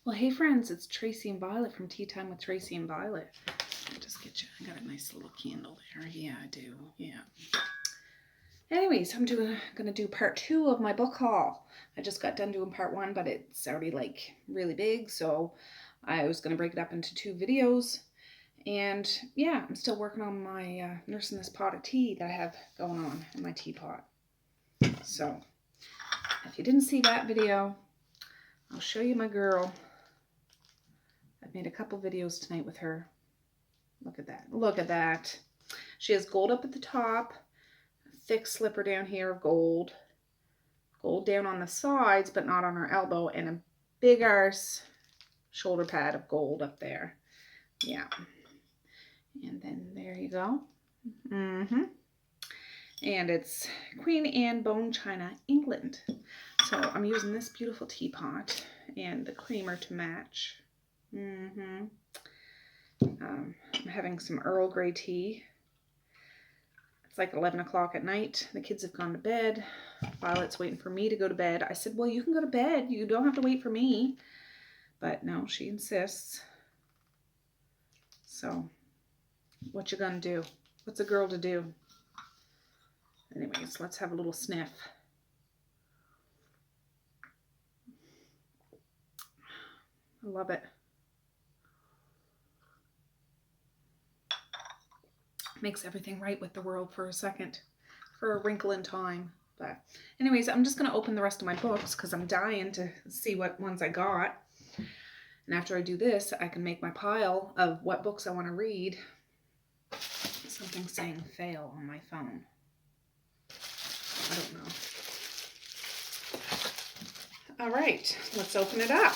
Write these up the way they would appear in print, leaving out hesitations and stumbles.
Well, hey friends, it's Tracey and Violet from Tea Time with Tracey and Violet. I'll just get you, I got a nice little candle there. Yeah, I do, yeah. Anyways, I'm gonna do part 2 of my book haul. I just got done doing part 1, but it's already like really big, so I was gonna break it up into 2 videos. And yeah, I'm still working on my nursing this pot of tea that I have going on in my teapot. So if you didn't see that video, I'll show you my girl. I've made a couple videos tonight with her. Look at that. Look at that. She has gold up at the top, a thick slipper down here of gold, gold down on the sides but not on her elbow, and a big arse shoulder pad of gold up there. Yeah. And then there you go. And it's Queen Anne bone china, England. So I'm using this beautiful teapot and the creamer to match. I'm having some Earl Grey tea. It's like 11 o'clock at night. The kids have gone to bed. Violet's waiting for me to go to bed. I said, well, you can go to bed. You don't have to wait for me. But no, she insists. So, what you gonna do? What's a girl to do? Anyways, let's have a little sniff. I love it. Makes everything right with the world for a second, for a wrinkle in time. But anyways, I'm just going to open the rest of my books because I'm dying to see what ones I got. And after I do this, I can make my pile of what books I want to read. Something saying fail on my phone. I don't know. All right, let's open it up.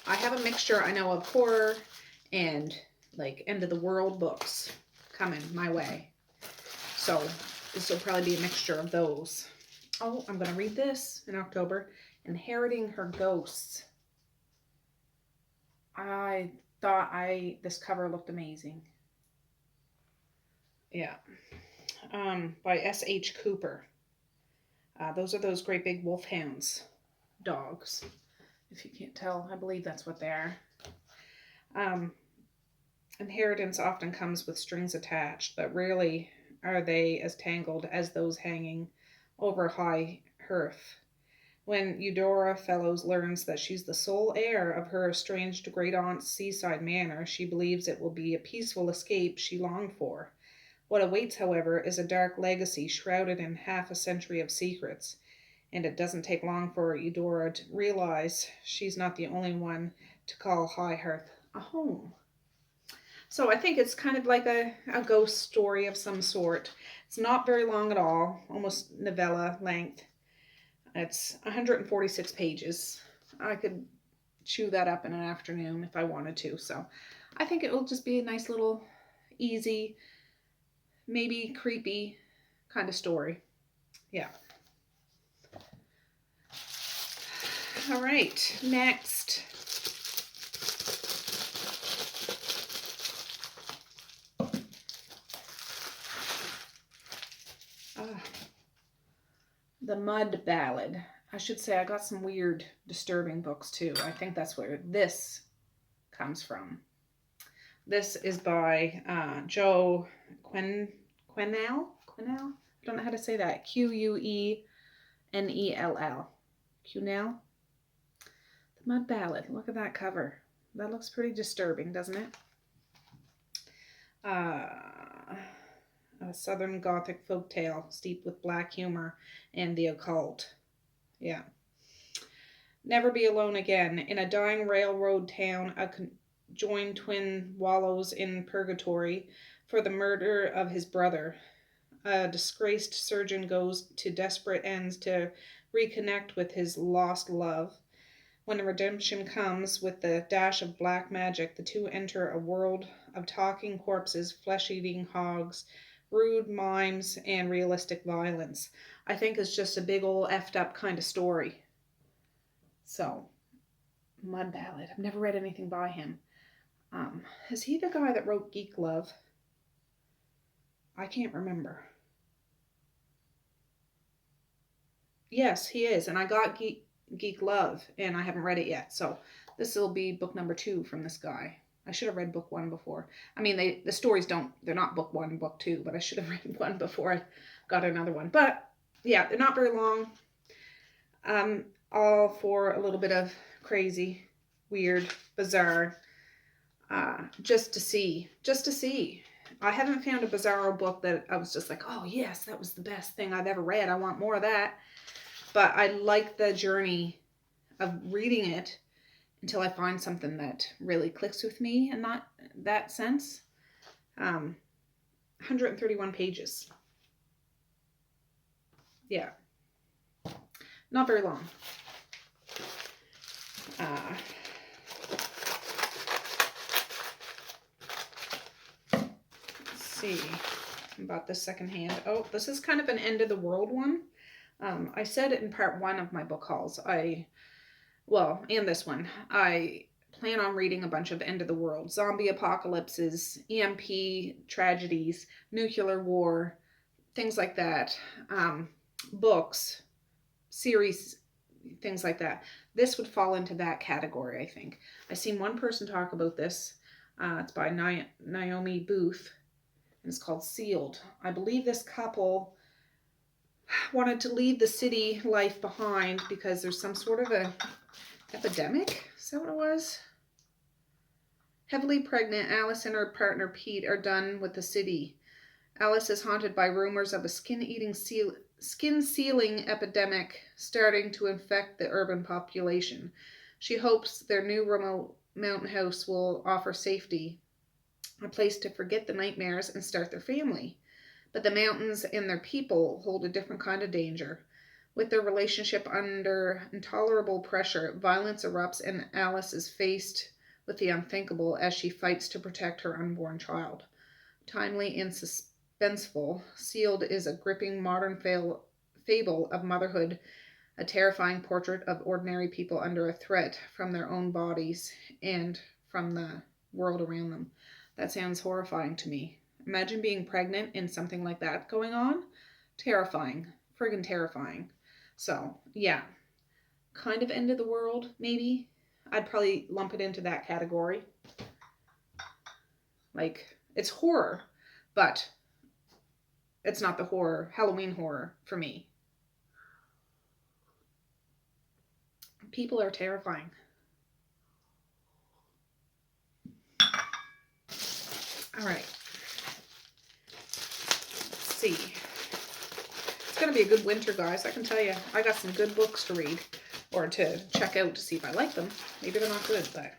I have a mixture, I know, of horror and like end of the world books coming my way. So this will probably be a mixture of those. Oh, I'm going to read this in October. Inheriting Her Ghosts. I thought this cover looked amazing. Yeah. By S.H. Cooper. Those are those great big wolfhounds dogs. If you can't tell, I believe that's what they are. Inheritance often comes with strings attached, but rarely are they as tangled as those hanging over high hearth. When Eudora Fellows learns that she's the sole heir of her estranged great-aunt's seaside manor, she believes it will be a peaceful escape she longed for. What awaits, however, is a dark legacy shrouded in half a century of secrets, and it doesn't take long for Eudora to realize she's not the only one to call High Hearth a home. So I think it's kind of like a ghost story of some sort. It's not very long at all, almost novella length. It's 146 pages. I could chew that up in an afternoon if I wanted to. So I think it will just be a nice little easy, maybe creepy kind of story. Yeah. All right, next. The Mud Ballad. I should say I got some weird, disturbing books too. I think that's where this comes from. This is by Joe Quennell. I don't know how to say that. Quennell. Quennell. The Mud Ballad. Look at that cover. That looks pretty disturbing, doesn't it? A Southern Gothic folktale steeped with black humor and the occult. Yeah. Never be alone again. In a dying railroad town, a conjoined twin wallows in purgatory for the murder of his brother. A disgraced surgeon goes to desperate ends to reconnect with his lost love. When redemption comes with the dash of black magic, the two enter a world of talking corpses, flesh-eating hogs, rude mimes, and realistic violence. I think it's just a big old effed up kind of story. So, Mud Ballad. I've never read anything by him. Is he the guy that wrote Geek Love? I can't remember. Yes, he is. And I got geek love, and I haven't read it yet. So this will be book number 2 from this guy. I should have read book 1 before. I mean, the stories they're not book 1 and book 2, but I should have read 1 before I got another one. But yeah, they're not very long. All for a little bit of crazy, weird, bizarre, just to see. I haven't found a bizarro book that I was just like, oh yes, that was the best thing I've ever read. I want more of that. But I like the journey of reading it until I find something that really clicks with me in that sense. 131 pages. Yeah. Not very long. Let's see about the second hand. Oh, this is kind of an end of the world one. I said it in part 1 of my book hauls. And this one. I plan on reading a bunch of end of the world, zombie apocalypses, EMP tragedies, nuclear war, things like that. Books, series, things like that. This would fall into that category, I think. I've seen one person talk about this. It's by Naomi Booth, and it's called Sealed. I believe this couple wanted to leave the city life behind because there's some sort of a epidemic. Is that what it was? Heavily pregnant, Alice and her partner Pete are done with the city. Alice is haunted by rumors of a skin-sealing epidemic starting to infect the urban population. She hopes their new remote mountain house will offer safety, a place to forget the nightmares and start their family. But the mountains and their people hold a different kind of danger. With their relationship under intolerable pressure, violence erupts and Alice is faced with the unthinkable as she fights to protect her unborn child. Timely and suspenseful, Sealed is a gripping modern fable of motherhood, a terrifying portrait of ordinary people under a threat from their own bodies and from the world around them. That sounds horrifying to me. Imagine being pregnant and something like that going on. Terrifying. Friggin' terrifying. So, yeah. Kind of end of the world, maybe. I'd probably lump it into that category. Like, it's horror, but it's not the horror, Halloween horror for me. People are terrifying. All right. Let's see. It's going to be a good winter, guys. I can tell you. I got some good books to read or to check out to see if I like them. Maybe they're not good, but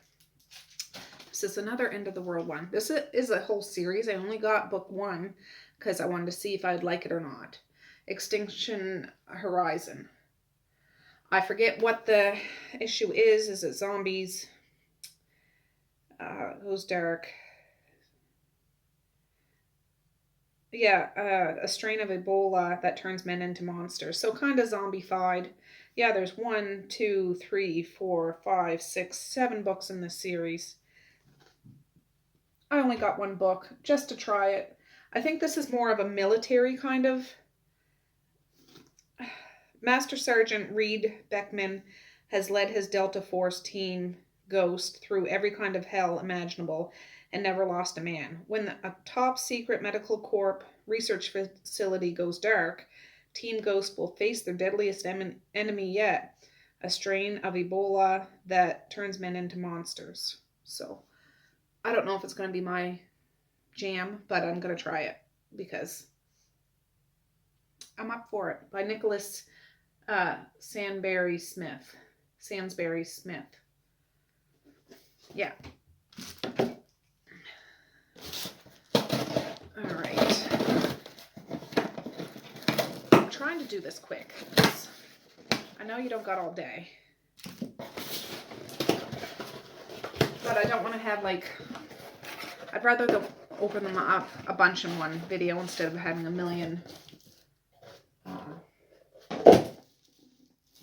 this is another end of the world one. This is a whole series. I only got book 1 because I wanted to see if I'd like it or not. Extinction Horizon. I forget what the issue is. Is it zombies? Goes dark. Yeah, a strain of Ebola that turns men into monsters. So kind of zombified. Yeah, there's 1, 2, 3, 4, 5, 6, 7 books in this series. I only got 1 book just to try it. I think this is more of a military kind of. Master Sergeant Reed Beckman has led his Delta Force team Ghost through every kind of hell imaginable and never lost a man. When a top secret medical corps research facility goes dark, Team Ghost will face their deadliest enemy yet, a strain of Ebola that turns men into monsters. So, I don't know if it's going to be my jam, but I'm going to try it because I'm up for it. By Nicholas Sansbury Smith. Yeah. All right. I'm trying to do this quick. I know you don't got all day. But I don't want to have I'd rather open them up a bunch in one video instead of having a million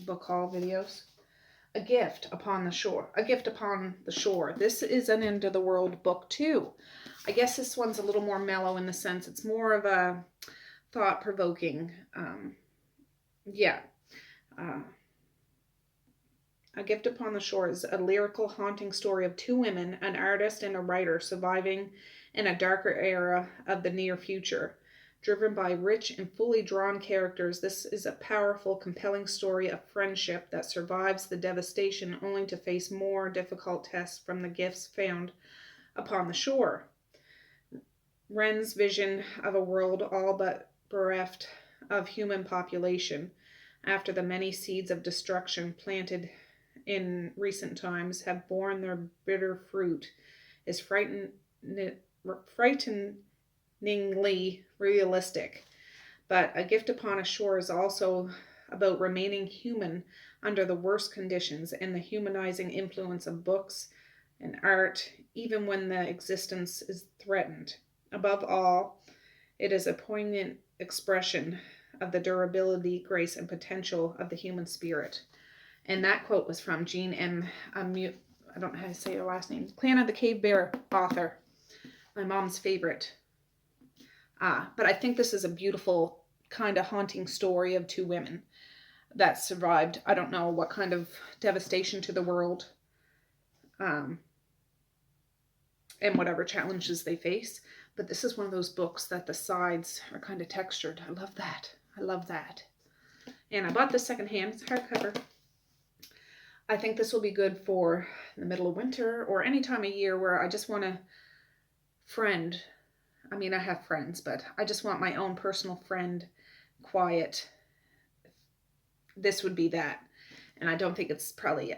book haul videos. A Gift Upon the Shore. This is an end of the world book too. I guess this one's a little more mellow in the sense it's more of a thought-provoking. A Gift Upon the Shore is a lyrical, haunting story of two women, an artist and a writer, surviving in a darker era of the near future. Driven by rich and fully drawn characters, this is a powerful, compelling story of friendship that survives the devastation only to face more difficult tests from the gifts found upon the shore. Wren's vision of a world all but bereft of human population after the many seeds of destruction planted in recent times have borne their bitter fruit is frighteningly realistic. But A Gift Upon a Shore is also about remaining human under the worst conditions and the humanizing influence of books and art, even when the existence is threatened. Above all, it is a poignant expression of the durability, grace, and potential of the human spirit. And that quote was from Jean M. I don't know how to say her last name. Clan of the Cave Bear author. My mom's favorite. But I think this is a beautiful, kind of haunting story of two women that survived. I don't know what kind of devastation to the world and whatever challenges they face. But this is one of those books that the sides are kind of textured. I love that. I love that. And I bought this secondhand. It's hardcover. I think this will be good for the middle of winter or any time of year where I just want a friend. I mean, I have friends, but I just want my own personal friend, quiet. This would be that. And I don't think it's probably,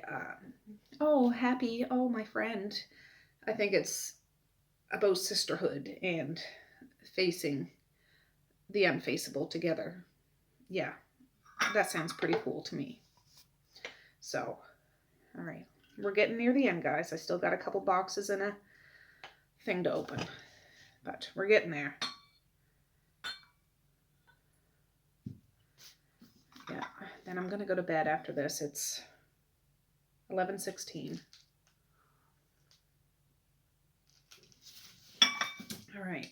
oh, happy, oh, my friend. I think it's about sisterhood and facing the unfaceable together. Yeah, that sounds pretty cool to me. So, all right. We're getting near the end, guys. I still got a couple boxes and a thing to open. But we're getting there. Yeah. Then I'm going to go to bed after this. It's 11:16. All right.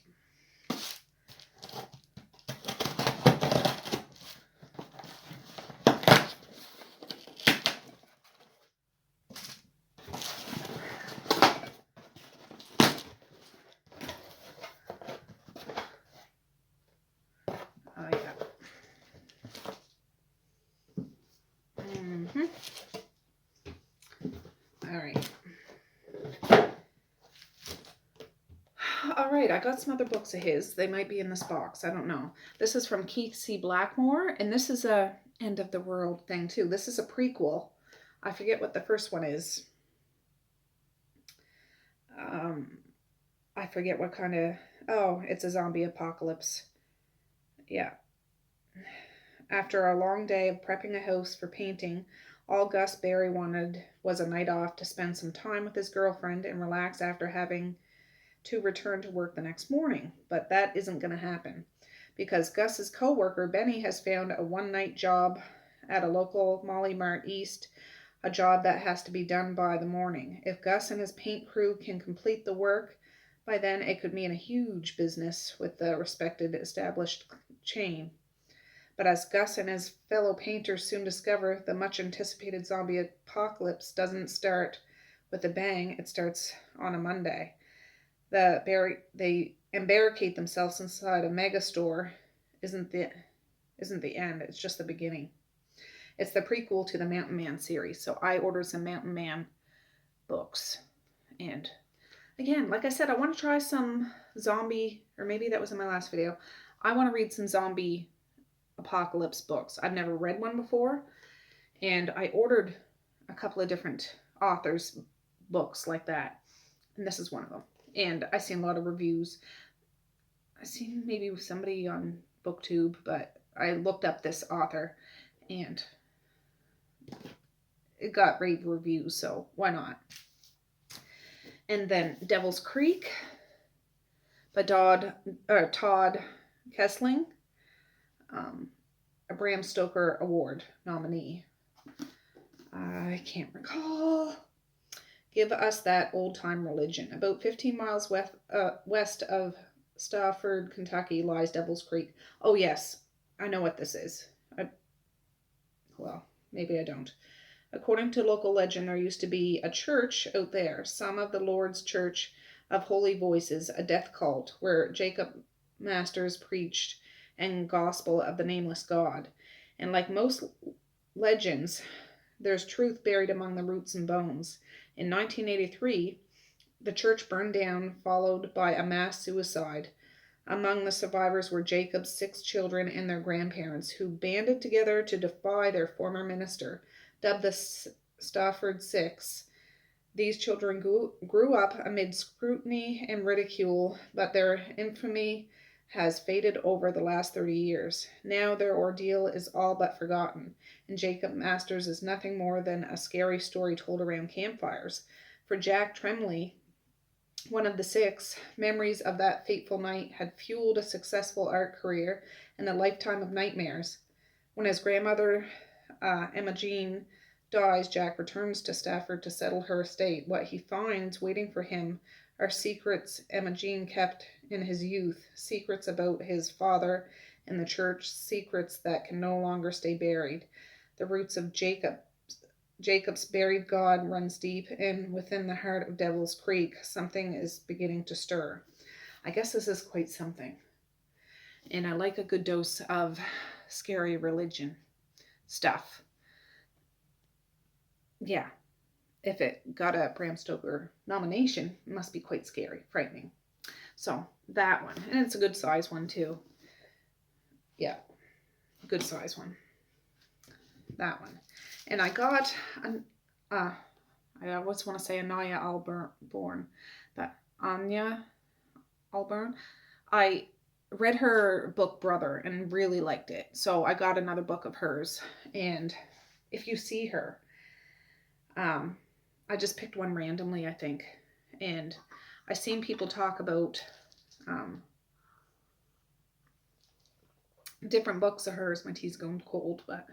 Oh, yeah. All right. All right, I got some other books of his. They might be in this box. I don't know. This is from Keith C. Blackmore, and this is a end of the world thing too. This is a prequel. I forget what the first one is. I forget what kind of... Oh, it's a zombie apocalypse. Yeah. After a long day of prepping a house for painting, all Gus Barry wanted was a night off to spend some time with his girlfriend and relax after having to return to work the next morning. But that isn't going to happen because Gus's co-worker Benny has found a one-night job at a local Molly Mart East, a job that has to be done by the morning. If Gus and his paint crew can complete the work, by then it could mean a huge business with the respected established chain. But as Gus and his fellow painters soon discover, the much-anticipated zombie apocalypse doesn't start with a bang, it starts on a Monday. They barricade themselves inside a mega store isn't the end, it's just the beginning. It's the prequel to the Mountain Man series, so I ordered some Mountain Man books. And again, like I said, I want to try some zombie, or maybe that was in my last video. I want to read some zombie apocalypse books. I've never read one before, and I ordered a couple of different authors' books like that, and this is one of them. And I've seen a lot of reviews. I've seen maybe somebody on BookTube, but I looked up this author, and it got rave reviews, so why not? And then Devil's Creek by Todd Kessling, a Bram Stoker Award nominee. I can't recall. Give Us That Old-Time Religion. About 15 miles west of Stafford, Kentucky, lies Devil's Creek. Oh, yes. I know what this is. Well, maybe I don't. According to local legend, there used to be a church out there, some of the Lord's Church of Holy Voices, a death cult, where Jacob Masters preached and gospel of the nameless God. And like most legends, there's truth buried among the roots and bones. In 1983, the church burned down, followed by a mass suicide. Among the survivors were Jacob's 6 children and their grandparents, who banded together to defy their former minister. Dubbed the Stafford Six, these children grew up amid scrutiny and ridicule, but their infamy has faded over the last 30 years. Now their ordeal is all but forgotten, and Jacob Masters is nothing more than a scary story told around campfires. For Jack Tremley, one of the 6, memories of that fateful night had fueled a successful art career and a lifetime of nightmares. When his grandmother, Emma Jean, dies, Jack returns to Stafford to settle her estate. What he finds waiting for him are secrets Emma Jean kept in his youth, secrets about his father and the church, secrets that can no longer stay buried. The roots of Jacob's buried God runs deep, and within the heart of Devil's Creek, something is beginning to stir. I guess this is quite something. And I like a good dose of scary religion stuff. Yeah, if it got a Bram Stoker nomination, it must be quite scary, frightening. So that one, and it's a good size one too. Yeah, good size one. That one. And I got I always want to say Anya Alborn, but Anya Alborn. I read her book Brother and really liked it. So I got another book of hers. And if you see her, I just picked one randomly, I think. And I've seen people talk about different books of hers. My tea's going cold, but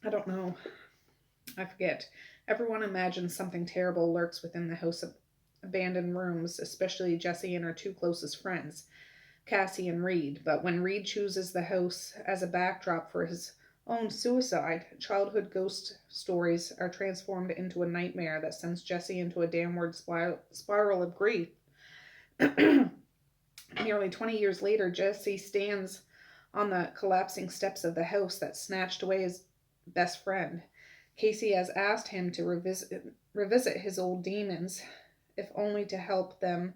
I don't know. I forget. Everyone imagines something terrible lurks within the house of abandoned rooms, especially Jessie and her 2 closest friends, Cassie and Reed. But when Reed chooses the house as a backdrop for his own suicide, childhood ghost stories are transformed into a nightmare that sends Jessie into a downward spiral of grief. Nearly 20 years later, Jessie stands on the collapsing steps of the house that snatched away his best friend. Casey has asked him to revisit his old demons, if only to help them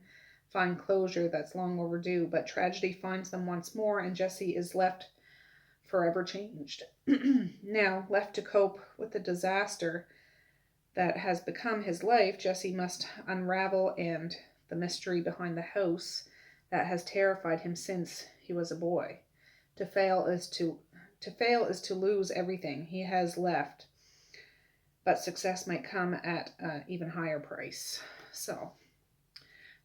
find closure that's long overdue. But tragedy finds them once more, and Jessie is left forever changed. Now, left to cope with the disaster that has become his life, Jessie must unravel and the mystery behind the house that has terrified him since he was a boy. To fail is to lose everything he has left, but success might come at an even higher price. So,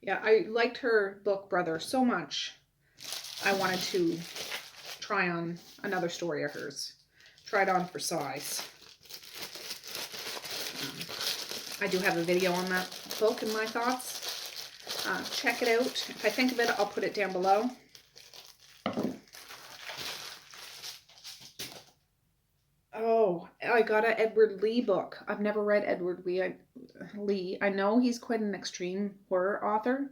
yeah, I liked her book Brother so much, I wanted to try on another story of hers. Try it on for size. I do have a video on that book and my thoughts. Check it out. If I think of it, I'll put it down below. Oh, I got an Edward Lee book. I've never read Edward Lee. I know he's quite an extreme horror author,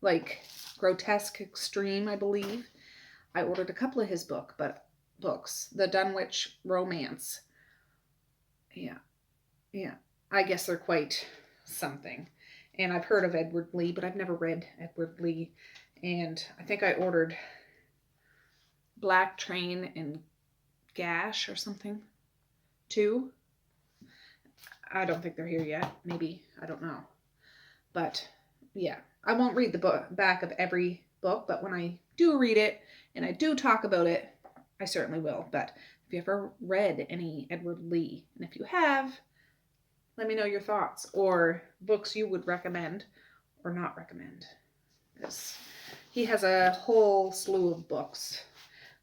like grotesque extreme, I believe. I ordered a couple of his books. The Dunwich Romance. Yeah. I guess they're quite something. And I've heard of Edward Lee, but I've never read Edward Lee. And I think I ordered Black Train and Gash or something too. I don't think they're here yet. Maybe. I don't know. But yeah, I won't read the back of every book, but when I do read it and I do talk about it, I certainly will. But if you ever read any Edward Lee, and if you have, let me know your thoughts or books you would recommend or not recommend. He has a whole slew of books.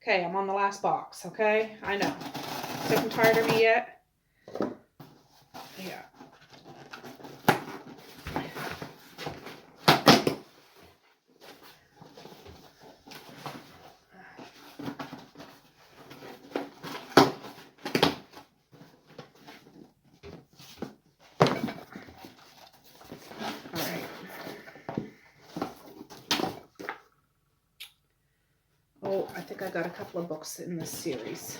Okay, I'm on the last box, okay? I know. Sick and tired of me yet? Yeah. think I got a couple of books in this series.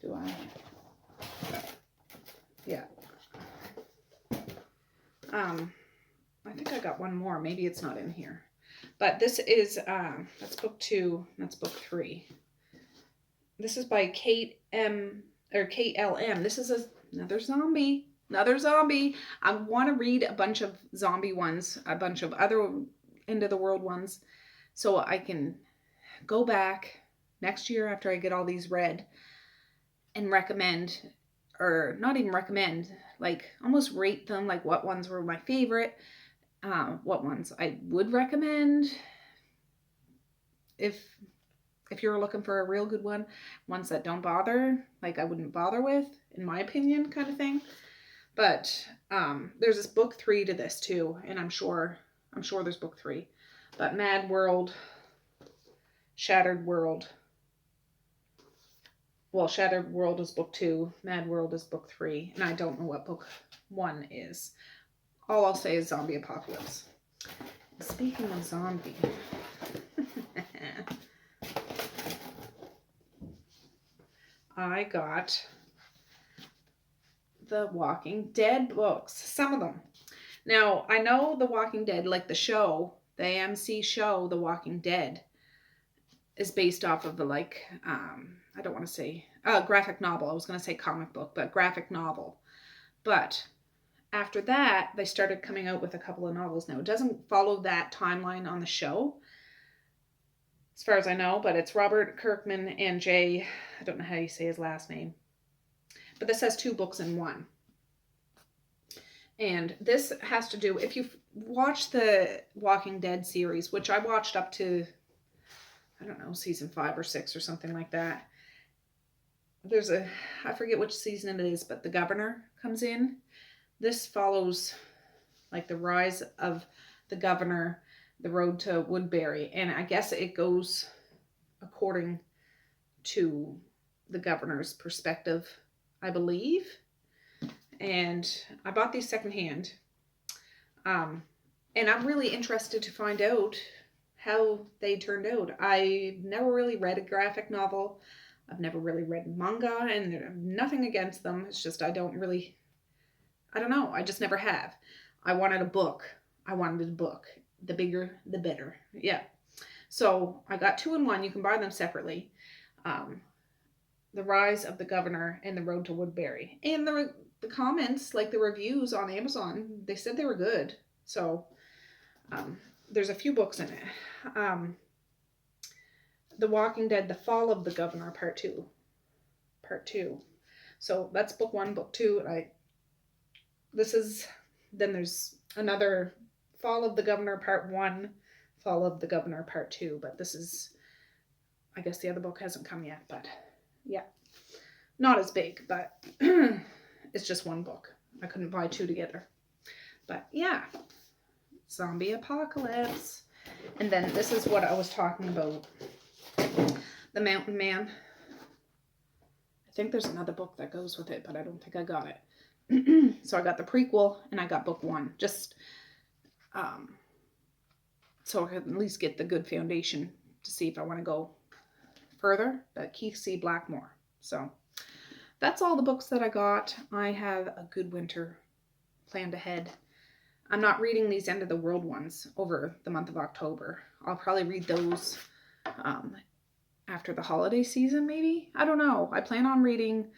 Do I? Yeah. I think I got one more. Maybe it's not in here. But this is, that's book 2. That's book 3. This is by KLM. This is another zombie. Another zombie. I want to read a bunch of zombie ones, a bunch of other end of the world ones, so I can go back next year after I get all these read and recommend, or not even recommend, like almost rate them, like what ones were my favorite, what ones I would recommend if you're looking for a real good one, ones that don't bother, like I wouldn't bother with, in my opinion, kind of thing. But there's this book 3 to this too, and I'm sure there's book 3. But Mad World, Shattered World. Well, Shattered World is book 2, Mad World is book 3, and I don't know what book 1 is. All I'll say is Zombie Apocalypse. Speaking of zombie, I got the Walking Dead books, some of them. Now, I know The Walking Dead, like the show, the AMC show, The Walking Dead, is based off of the, like, I don't want to say, graphic novel. I was going to say comic book, but graphic novel. But after that, they started coming out with a couple of novels. Now, it doesn't follow that timeline on the show, as far as I know, but it's Robert Kirkman and Jay, I don't know how you say his last name, but this has 2 books in one. And this has to do, if you've watched the Walking Dead series, which I watched up to, I don't know, season 5 or 6 or something like that. There's I forget which season it is, but the governor comes in. This follows like the rise of the governor, the road to Woodbury. And I guess it goes according to the governor's perspective, I believe. And I bought these secondhand. And I'm really interested to find out how they turned out. I never really read a graphic novel. I've never really read manga, and nothing against them. It's just I don't know. I just never have. I wanted a book. The bigger, the better. Yeah. So I got 2 in one. You can buy them separately. The Rise of the Governor and The Road to Woodbury. And the comments, like the reviews on Amazon, they said they were good. So there's a few books in it. The Walking Dead, The Fall of the Governor, Part 2. So that's book 1, book 2. Then there's another Fall of the Governor, Part 1, Fall of the Governor, Part 2. But this is, I guess the other book hasn't come yet, but yeah. Not as big, but it's just 1 book. I couldn't buy 2 together. But yeah, Zombie Apocalypse. And then this is what I was talking about. The Mountain Man. I think there's another book that goes with it, but I don't think I got it. So I got the prequel and I got book 1. Just so I can at least get the good foundation to see if I want to go further. But Keith C. Blackmore. So that's all the books that I got. I have a good winter planned ahead. I'm not reading these end of the world ones over the month of October. I'll probably read those after the holiday season, maybe. I don't know. I plan on reading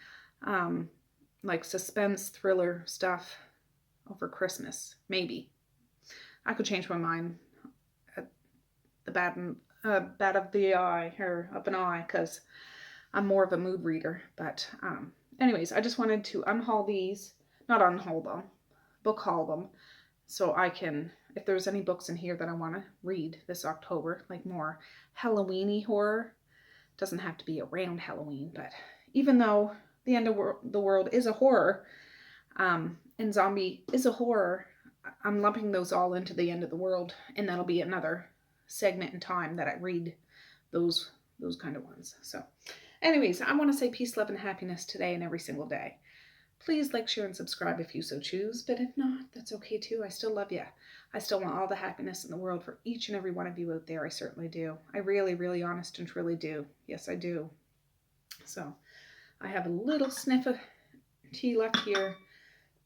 like suspense thriller stuff over Christmas, maybe. I could change my mind at the bad of the eye, or up an eye, because I'm more of a mood reader. But anyways, I just wanted to unhaul these, not unhaul them, book haul them, so I can, if there's any books in here that I want to read this October, like more Halloween-y horror. Doesn't have to be around Halloween, but even though the end of the world is a horror, and zombie is a horror, I'm lumping those all into the end of the world, and that'll be another segment in time that I read those kind of ones. So anyways, I want to say peace, love, and happiness today and every single day. Please like, share, and subscribe if you so choose. But if not, that's okay too. I still love you. I still want all the happiness in the world for each and every one of you out there. I certainly do. I really, really honest and truly do. Yes, I do. So I have a little sniff of tea left here.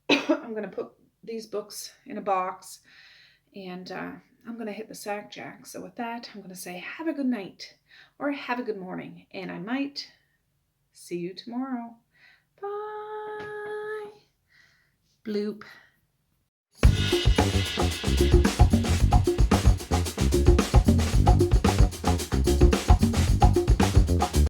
I'm going to put these books in a box, and I'm going to hit the sack jack. So with that, I'm going to say have a good night or have a good morning, and I might see you tomorrow. Bye. Bloop.